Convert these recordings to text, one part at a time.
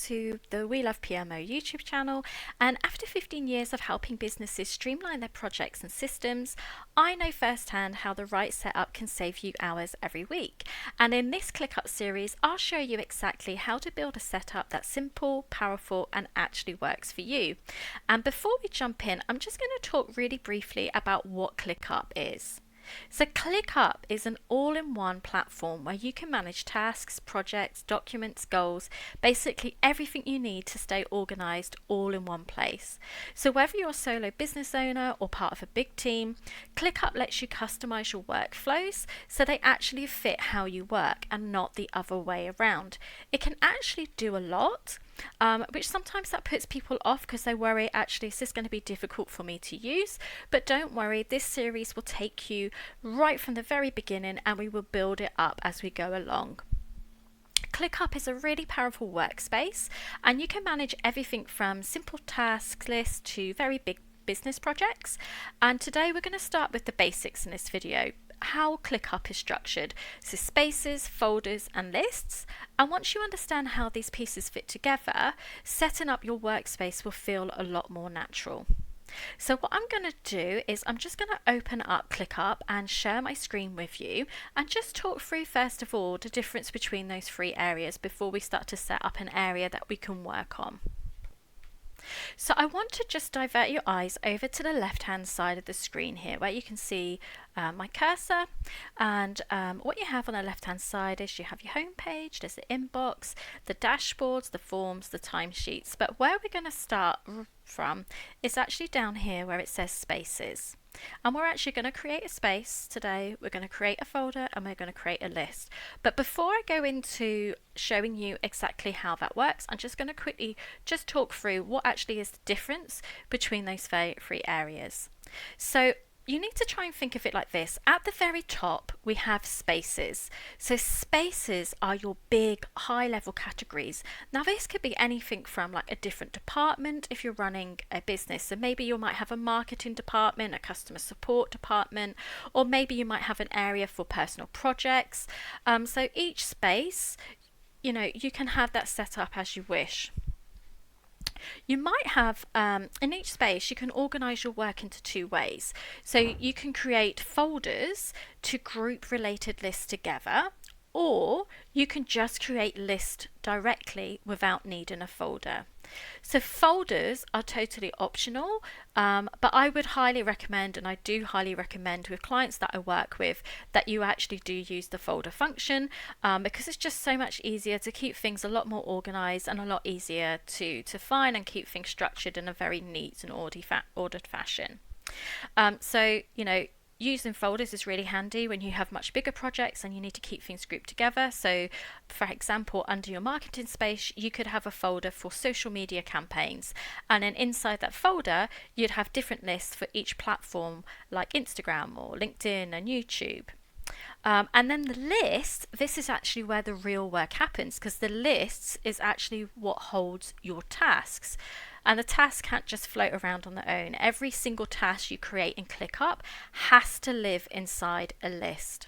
to the We Love PMO YouTube channel, and after 15 years of helping businesses streamline their projects and systems, I know firsthand how the right setup can save you hours every week. And in this ClickUp series, I'll show you exactly how to build a setup that's simple, powerful, and actually works for you. And before we jump in, I'm just going to talk really briefly about what ClickUp is. So ClickUp is an all-in-one platform where you can manage tasks, projects, documents, goals, basically everything you need to stay organized all in one place. So whether you're a solo business owner or part of a big team, ClickUp lets you customize your workflows so they actually fit how you work and not the other way around. It can actually do a lot. Which sometimes that puts people off because they worry, actually, is this going to be difficult for me to use? But don't worry, this series will take you right from the very beginning and we will build it up as we go along. ClickUp is a really powerful workspace, and you can manage everything from simple task lists to very big business projects. And today we're going to start with the basics in this video. How ClickUp is structured, so spaces, folders and lists. And once you understand how these pieces fit together, setting up your workspace will feel a lot more natural. So what I'm going to do is I'm just going to open up ClickUp and share my screen with you and just talk through first of all the difference between those three areas before we start to set up an area that we can work on. So I want to just divert your eyes over to the left hand side of the screen here where you can see my cursor, and what you have on the left hand side is you have your home page, there's the inbox, the dashboards, the forms, the timesheets, but where we're going to start from is actually down here where it says spaces. And we're actually going to create a space today, we're going to create a folder, and we're going to create a list. But before I go into showing you exactly how that works, I'm just going to quickly just talk through what actually is the difference between those three areas. So you need to try and think of it like this. At the very top, we have spaces. So spaces are your big high level categories. Now this could be anything from like a different department if you're running a business. So maybe you might have a marketing department, a customer support department, or maybe you might have an area for personal projects. So each space, you can have that set up as you wish. You might have, in each space, you can organize your work into two ways. So you can create folders to group related lists together, or you can just create lists directly without needing a folder. So folders are totally optional, but I would highly recommend, and I do highly recommend with clients that I work with, that you actually do use the folder function, because it's just so much easier to keep things a lot more organized and a lot easier to find and keep things structured in a very neat and ordered fashion. Using folders is really handy when you have much bigger projects and you need to keep things grouped together. So for example, under your marketing space, you could have a folder for social media campaigns, and then inside that folder you'd have different lists for each platform like Instagram or LinkedIn and YouTube. And then the list, this is actually where the real work happens, because the lists is actually what holds your tasks. And the task can't just float around on their own. Every single task you create in ClickUp has to live inside a list.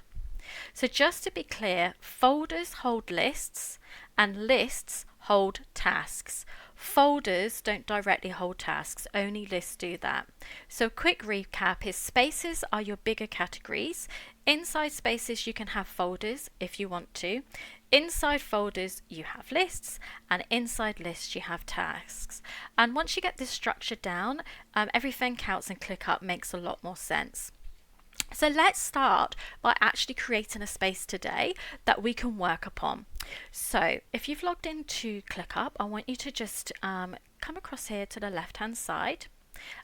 So just to be clear, folders hold lists and lists hold tasks. Folders don't directly hold tasks, only lists do that. So quick recap is spaces are your bigger categories. Inside spaces you can have folders if you want to. Inside folders you have lists, and inside lists you have tasks. And once you get this structure down, everything counts and ClickUp makes a lot more sense. So let's start by actually creating a space today that we can work upon. So if you've logged into ClickUp, I want you to just come across here to the left hand side,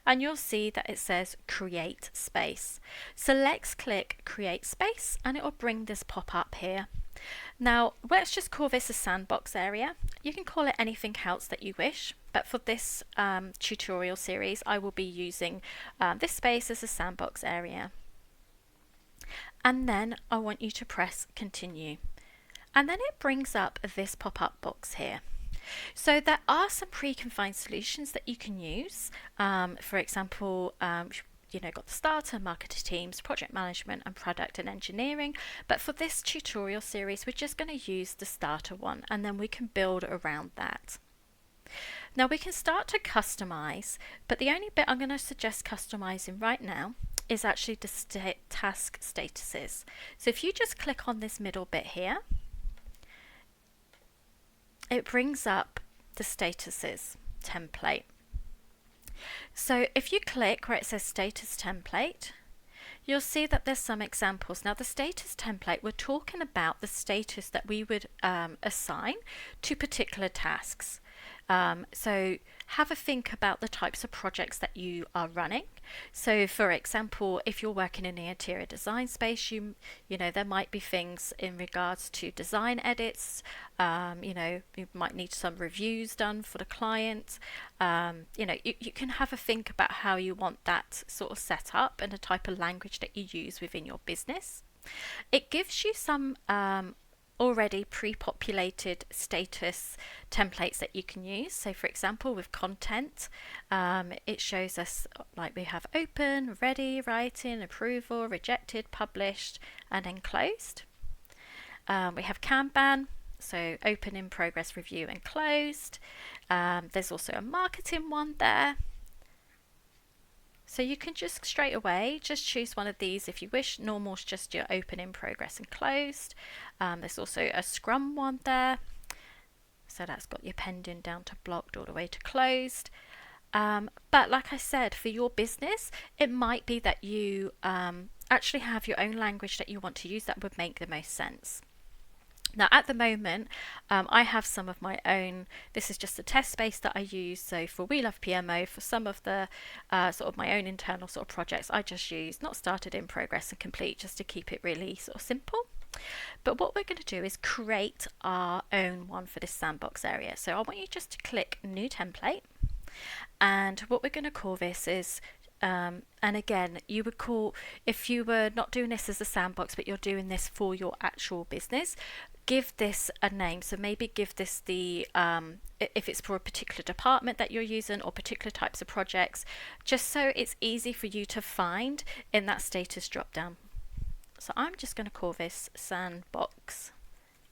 and you'll see that it says create space. So let's click create space and it will bring this pop up here. Now let's just call this a sandbox area. You can call it anything else that you wish, but for this tutorial series I will be using this space as a sandbox area. And then I want you to press continue, and then it brings up this pop-up box here. So there are some pre-confined solutions that you can use. For example, got the starter, marketer teams, project management and product and engineering, but for this tutorial series we're just going to use the starter one, and then we can build around that. Now we can start to customize, but the only bit I'm going to suggest customizing right now is actually the task statuses. So if you just click on this middle bit here, it brings up the statuses template. So if you click where it says status template, you'll see that there's some examples. Now the status template, we're talking about the status that we would assign to particular tasks. So have a think about the types of projects that you are running. So for example, if you're working in the interior design space, you know, there might be things in regards to design edits. You know, you might need some reviews done for the client. You know, you can have a think about how you want that sort of set up and the type of language that you use within your business. It gives you some already pre-populated status templates that you can use. So for example, with content, it shows us like we have open, ready, writing, approval, rejected, published, and then closed. We have Kanban, so open, in progress, review, and closed. There's also a marketing one there. So you can just straight away just choose one of these if you wish. Normal is just your open, in progress, and closed. There's also a Scrum one there. So that's got your pending down to blocked all the way to closed. But like I said, for your business, it might be that you actually have your own language that you want to use that would make the most sense. Now at the moment, I have some of my own. This is just a test space that I use. So for We Love PMO, for some of the sort of my own internal sort of projects, I just use not started, in progress, and complete, just to keep it really sort of simple. But what we're going to do is create our own one for this sandbox area. So I want you just to click new template, and what we're going to call this is and again, you would call, if you were not doing this as a sandbox but you're doing this for your actual business, give this a name. So maybe give this the if it's for a particular department that you're using or particular types of projects, just so it's easy for you to find in that status drop down. So I'm just going to call this sandbox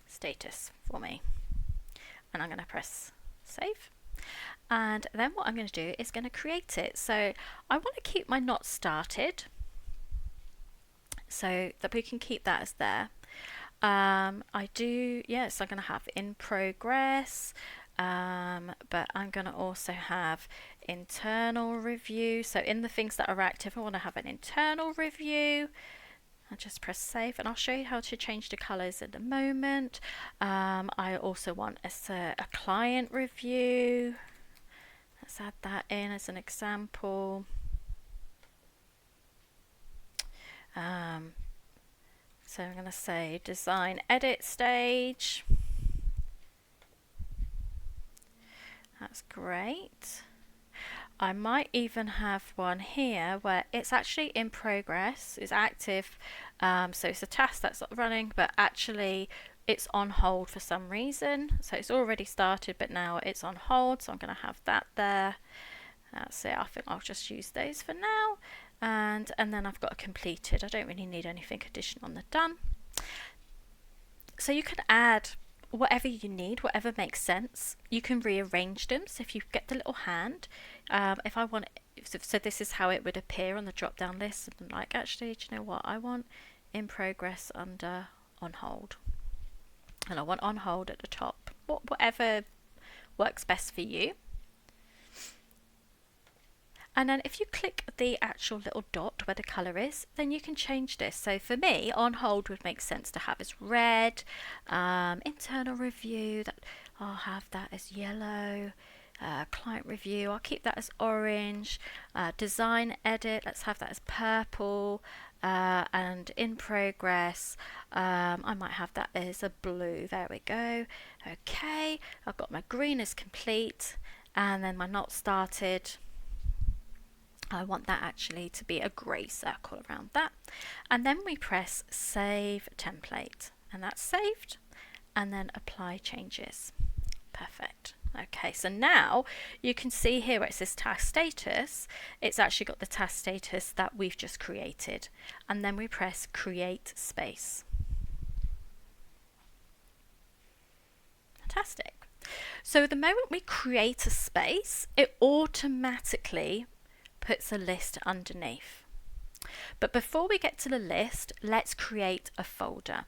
status for me, and I'm going to press save. And then what I'm going to do is going to create it. So I want to keep my not started so that we can keep that as there. I do, yes, I'm going to have in progress, but I'm going to also have internal review. So in the things that are active, I want to have an internal review. I'll just press save, and I'll show you how to change the colors in a moment. I also want a client review. Let's add that in as an example. So I'm going to say design edit stage. That's great. I might even have one here where it's actually in progress, it's active, so it's a task that's running, but actually it's on hold for some reason. So it's already started, but now it's on hold, so I'm going to have that there. That's it. I think I'll just use those for now, and then I've got a completed. I don't really need anything additional on the done. So you can add whatever you need, whatever makes sense. You can rearrange them. So if you get the little hand, if I want, so this is how it would appear on the drop down list. And like, actually, do you know what? I want in progress under on hold, and I want on hold at the top. Whatever works best for you. And then if you click the actual little dot where the colour is, then you can change this. So for me, on hold would make sense to have as red. Internal review, that I'll have that as yellow. Client review, I'll keep that as orange. Design edit, let's have that as purple. And in progress, I might have that as a blue. There we go. Okay, I've got my green as complete, and then my not started, I want that actually to be a grey circle around that. And then we press save template, and that's saved, and then apply changes. Perfect. Okay, so now you can see here where it says task status, it's actually got the task status that we've just created. And then we press create space. Fantastic. So the moment we create a space, it automatically puts a list underneath. But before we get to the list, let's create a folder.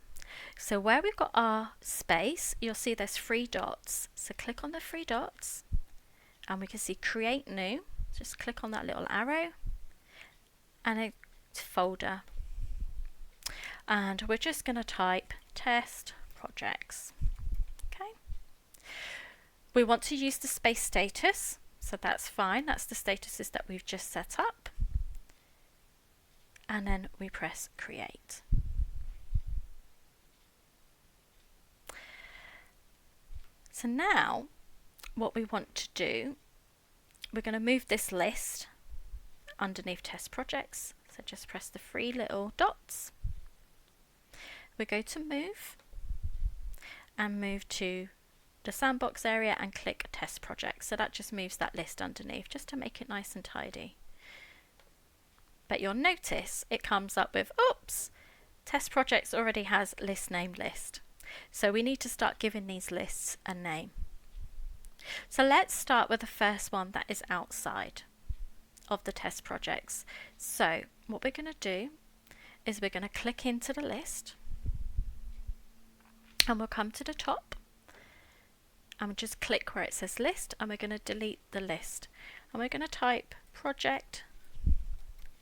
So where we've got our space, you'll see there's 3 dots. So click on the 3 dots and we can see create new. Just click on that little arrow and a folder. And we're just going to type test projects. Okay. We want to use the space status, so that's fine. That's the statuses that we've just set up. And then we press create. So now what we want to do, we're going to move this list underneath test projects. So just press the 3 little dots. We go to move and move to the sandbox area and click test projects. So that just moves that list underneath just to make it nice and tidy. But you'll notice it comes up with, oops, test projects already has list name list. So we need to start giving these lists a name. So let's start with the first one that is outside of the test projects. So what we're going to do is we're going to click into the list and we'll come to the top and we'll just click where it says list and we're going to delete the list and we're going to type project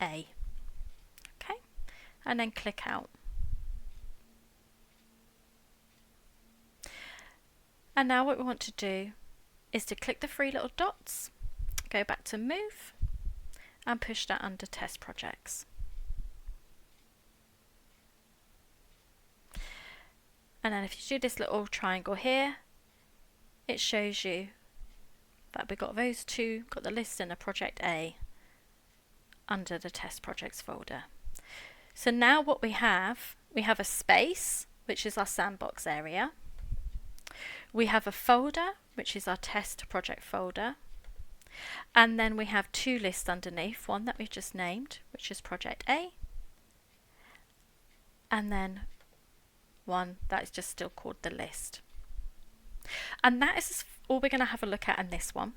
A. Okay, and then click out. And now what we want to do is to click the 3 little dots, go back to move and push that under test projects. And then if you do this little triangle here, it shows you that we've got those 2, got the list and the project A under the test projects folder. So now what we have a space, which is our sandbox area. We have a folder, which is our test project folder. And then we have 2 lists underneath, one that we've just named, which is project A. And then one that is just still called the list. And that is all we're going to have a look at in this one.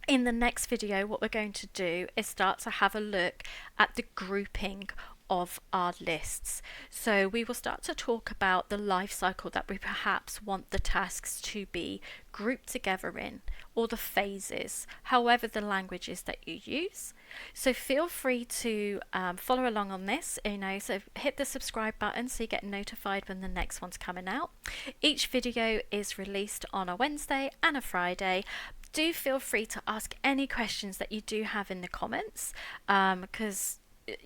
In the next video, what we're going to do is start to have a look at the grouping of our lists. So we will start to talk about the life cycle that we perhaps want the tasks to be grouped together in, or the phases, however the language is that you use. So feel free to follow along on this, so hit the subscribe button so you get notified when the next one's coming out. Each video is released on a Wednesday and a Friday. Do feel free to ask any questions that you do have in the comments, because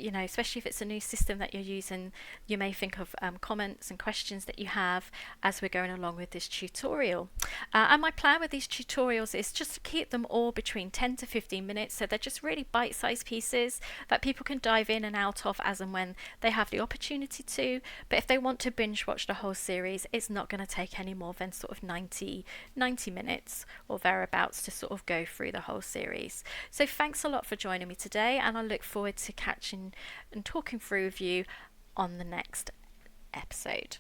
especially if it's a new system that you're using, you may think of comments and questions that you have as we're going along with this tutorial. And my plan with these tutorials is just to keep them all between 10 to 15 minutes, so they're just really bite-sized pieces that people can dive in and out of as and when they have the opportunity to. But if they want to binge watch the whole series, it's not going to take any more than sort of 90 minutes or thereabouts to sort of go through the whole series. So thanks a lot for joining me today, and I look forward to catching and talking through with you on the next episode.